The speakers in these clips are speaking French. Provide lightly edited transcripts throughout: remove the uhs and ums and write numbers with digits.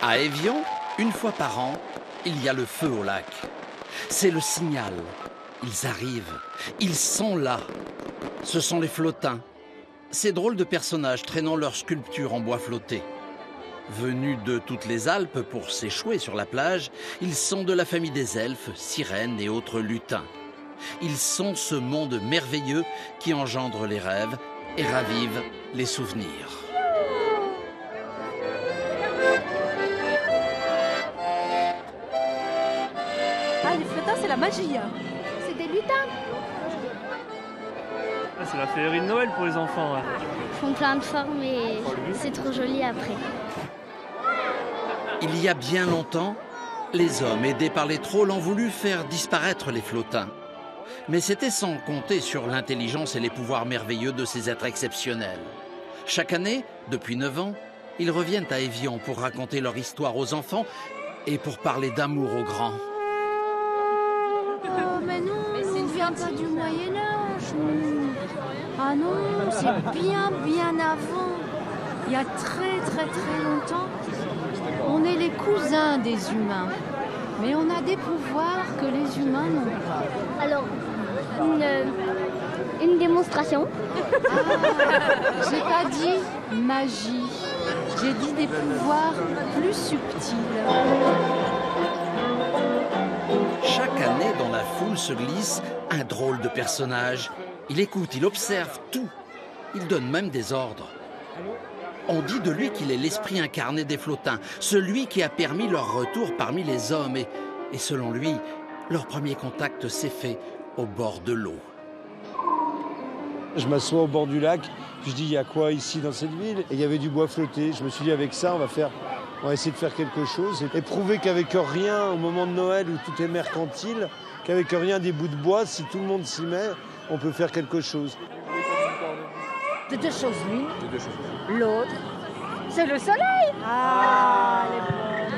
À Évian, une fois par an, il y a le feu au lac. C'est le signal. Ils arrivent. Ils sont là. Ce sont les flottins. Ces drôles de personnages traînant leurs sculptures en bois flotté. Venus de toutes les Alpes pour s'échouer sur la plage, ils sont de la famille des elfes, sirènes et autres lutins. Ils sont ce monde merveilleux qui engendre les rêves et ravive les souvenirs. Ah, les flottins, c'est la magie. C'est des lutins. Ah, c'est la féerie de Noël pour les enfants. Ouais. Ils font plein de formes et c'est trop joli après. Il y a bien longtemps, les hommes, aidés par les trolls, ont voulu faire disparaître les flottins. Mais c'était sans compter sur l'intelligence et les pouvoirs merveilleux de ces êtres exceptionnels. Chaque année, depuis 9 ans, ils reviennent à Évian pour raconter leur histoire aux enfants et pour parler d'amour aux grands. Oh, mais non, on ne vient pas du Moyen-Âge. Ah non, c'est bien avant. Il y a très longtemps, on est les cousins des humains. Mais on a des pouvoirs que les humains n'ont pas. Alors, une démonstration. Ah, j'ai pas dit magie. J'ai dit des pouvoirs plus subtils. Chaque année, dans la foule se glisse un drôle de personnage. Il écoute, il observe tout. Il donne même des ordres. On dit de lui qu'il est l'esprit incarné des flottins, celui qui a permis leur retour parmi les hommes. Et selon lui, leur premier contact s'est fait au bord de l'eau. Je m'assois au bord du lac, puis je dis, il y a quoi ici dans cette ville? Et il y avait du bois flotté. Je me suis dit, avec ça, on va essayer de faire quelque chose et prouver qu'avec rien, au moment de Noël où tout est mercantile, qu'avec rien des bouts de bois, si tout le monde s'y met, on peut faire quelque chose. De deux choses l'une. L'autre, c'est le soleil. Ah, elle est bonne.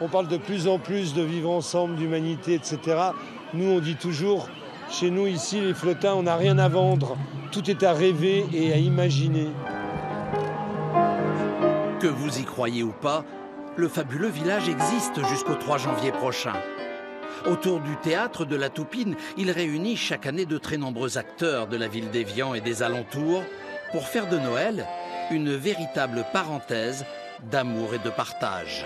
On parle de plus en plus de vivre ensemble, d'humanité, etc. Nous, on dit toujours, chez nous ici, les flottins, on n'a rien à vendre. Tout est à rêver et à imaginer. Que vous y croyez ou pas, le fabuleux village existe jusqu'au 3 janvier prochain. Autour du théâtre de la Toupine, il réunit chaque année de très nombreux acteurs de la ville d'Évian et des alentours pour faire de Noël une véritable parenthèse d'amour et de partage.